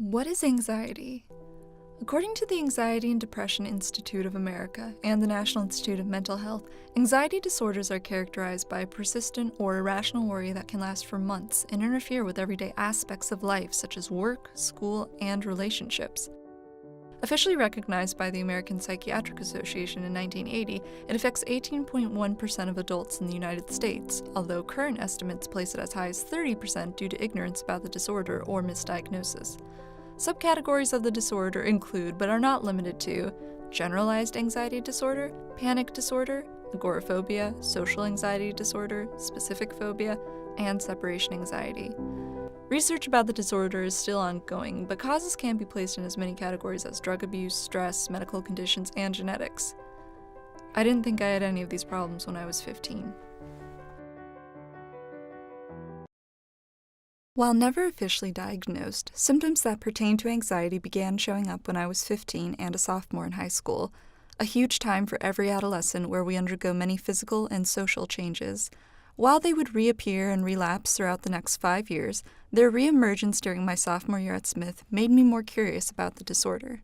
What is anxiety? According to the Anxiety and Depression Institute of America and the National Institute of Mental Health, anxiety disorders are characterized by a persistent or irrational worry that can last for months and interfere with everyday aspects of life such as work, school, and relationships. Officially recognized by the American Psychiatric Association in 1980, it affects 18.1% of adults in the United States, although current estimates place it as high as 30% due to ignorance about the disorder or misdiagnosis. Subcategories of the disorder include, but are not limited to, generalized anxiety disorder, panic disorder, agoraphobia, social anxiety disorder, specific phobia, and separation anxiety. Research about the disorder is still ongoing, but causes can be placed in as many categories as drug abuse, stress, medical conditions, and genetics. I didn't think I had any of these problems when I was 15. While never officially diagnosed, symptoms that pertain to anxiety began showing up when I was 15 and a sophomore in high school, a huge time for every adolescent where we undergo many physical and social changes. While they would reappear and relapse throughout the next 5 years, their reemergence during my sophomore year at Smith made me more curious about the disorder.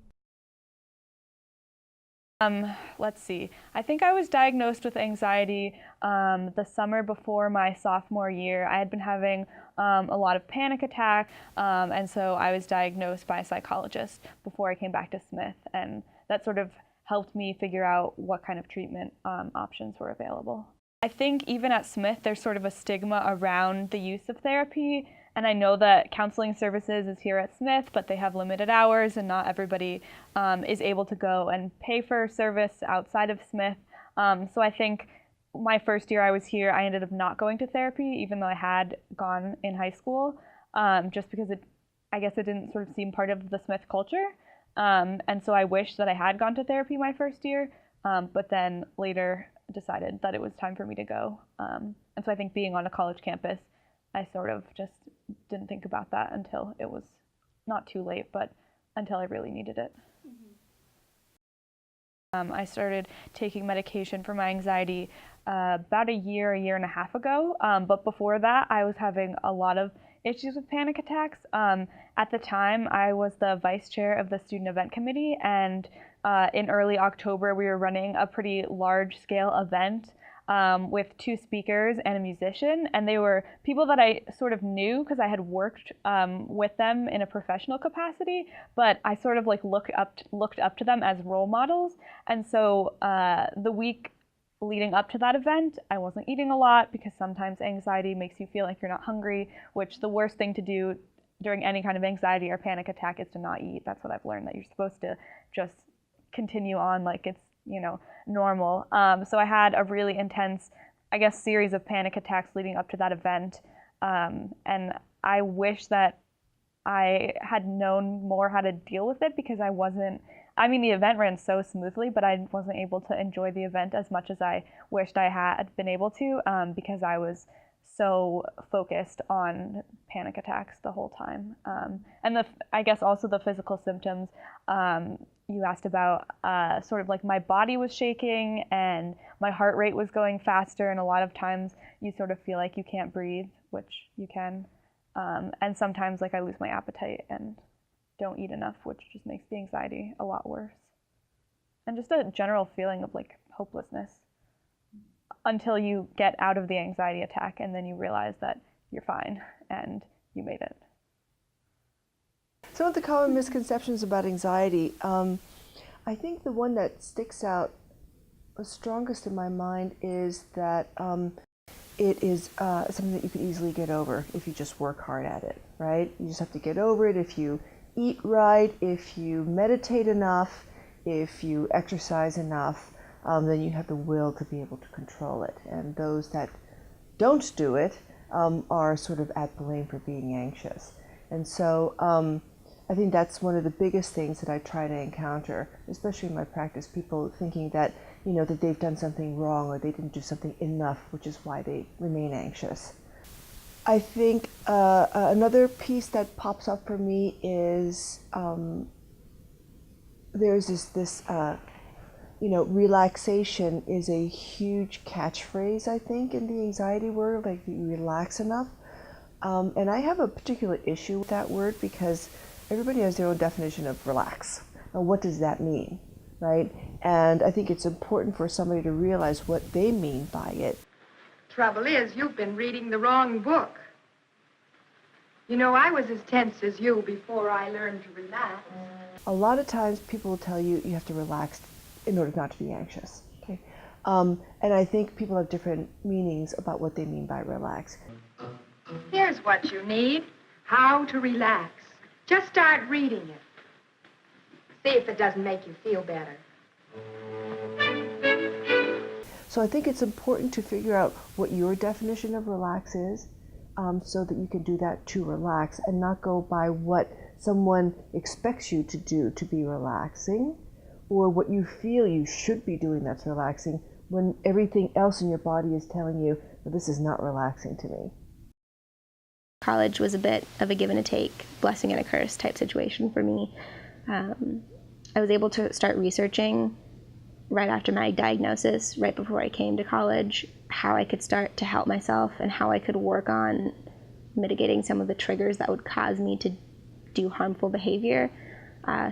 Let's see. I think I was diagnosed with anxiety the summer before my sophomore year. I had been having a lot of panic attacks, and so I was diagnosed by a psychologist before I came back to Smith, and that sort of helped me figure out what kind of treatment options were available. I think even at Smith, there's sort of a stigma around the use of therapy. And I know that counseling services is here at Smith, but they have limited hours and not everybody is able to go and pay for service outside of Smith. So I think my first year I was here, I ended up not going to therapy, even though I had gone in high school, just because I guess it didn't sort of seem part of the Smith culture. And so I wish that I had gone to therapy my first year, but then later decided that it was time for me to go. And so I think being on a college campus, I sort of just didn't think about that until it was not too late, but until I really needed it. I started taking medication for my anxiety about a year and a half ago, but before that I was having a lot of issues with panic attacks. At the time, I was the vice chair of the student event committee, and in early October we were running a pretty large-scale event with 2 speakers and a musician, and they were people that I sort of knew because I had worked with them in a professional capacity, but I sort of like looked up to them as role models. And so the week leading up to that event, I wasn't eating a lot because sometimes anxiety makes you feel like you're not hungry, which the worst thing to do during any kind of anxiety or panic attack is to not eat. That's what I've learned, that you're supposed to just continue on like it's, normal. So I had a really intense, I guess, series of panic attacks leading up to that event. And I wish that I had known more how to deal with it because the event ran so smoothly, but I wasn't able to enjoy the event as much as I wished I had been able to because I was so focused on panic attacks the whole time. And I guess also the physical symptoms. You asked about sort of like my body was shaking and my heart rate was going faster, and a lot of times you sort of feel like you can't breathe, which you can. And sometimes like I lose my appetite and don't eat enough, which just makes the anxiety a lot worse. And just a general feeling of like hopelessness until you get out of the anxiety attack and then you realize that you're fine and you made it. Some of the common misconceptions about anxiety, I think the one that sticks out the strongest in my mind is that it is something that you can easily get over if you just work hard at it, right? You just have to get over it if you eat right, if you meditate enough, if you exercise enough, then you have the will to be able to control it. And those that don't do it are sort of at blame for being anxious. And so I think that's one of the biggest things that I try to encounter, especially in my practice, people thinking that, that they've done something wrong or they didn't do something enough, which is why they remain anxious. I think another piece that pops up for me is there's this relaxation is a huge catchphrase, I think, in the anxiety world, like you relax enough. And I have a particular issue with that word because everybody has their own definition of relax. Now, what does that mean, right? And I think it's important for somebody to realize what they mean by it. Trouble is, you've been reading the wrong book. You know, I was as tense as you before I learned to relax. A lot of times people will tell you you have to relax in order not to be anxious. Okay? And I think people have different meanings about what they mean by relax. Here's what you need: How to Relax. Just start reading it. See if it doesn't make you feel better. So I think it's important to figure out what your definition of relax is, so that you can do that to relax and not go by what someone expects you to do to be relaxing, or what you feel you should be doing that's relaxing, when everything else in your body is telling you that this is not relaxing to me. College was a bit of a give and a take, blessing and a curse type situation for me. I was able to start researching right after my diagnosis, right before I came to college, how I could start to help myself and how I could work on mitigating some of the triggers that would cause me to do harmful behavior.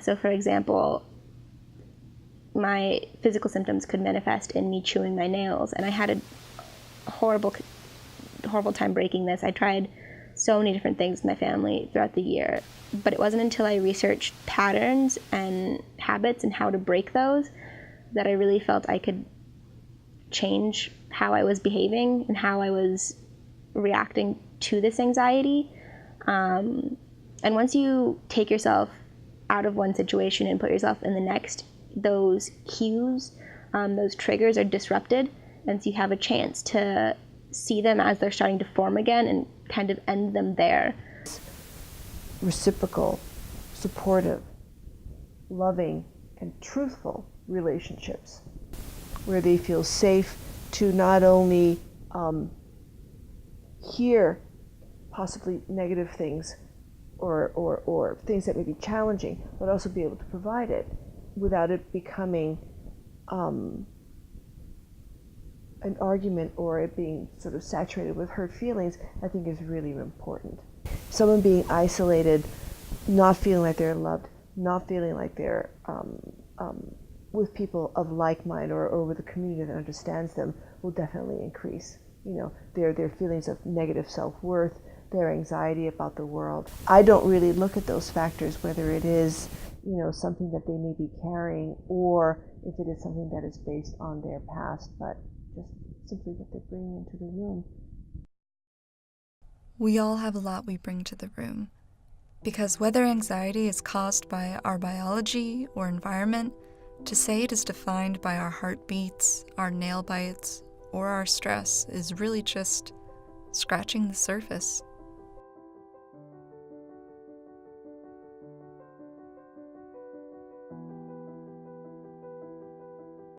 So for example, my physical symptoms could manifest in me chewing my nails, and I had a horrible time breaking this. I tried so many different things with my family throughout the year, but it wasn't until I researched patterns and habits and how to break those that I really felt I could change how I was behaving and how I was reacting to this anxiety. And once you take yourself out of one situation and put yourself in the next, those cues, those triggers are disrupted, and so you have a chance to see them as they're starting to form again and kind of end them there. Reciprocal, supportive, loving, and truthful relationships where they feel safe to not only hear possibly negative things or things that may be challenging, but also be able to provide it without it becoming an argument or it being sort of saturated with hurt feelings, I think is really important. Someone being isolated, not feeling like they're loved, not feeling like they're with people of like mind or with a community that understands them will definitely increase, their feelings of negative self-worth, their anxiety about the world. I don't really look at those factors, whether it is, something that they may be carrying or if it is something that is based on their past, but just simply what they're bringing into the room. We all have a lot we bring to the room, because whether anxiety is caused by our biology or environment, to say it is defined by our heartbeats, our nail bites, or our stress is really just scratching the surface.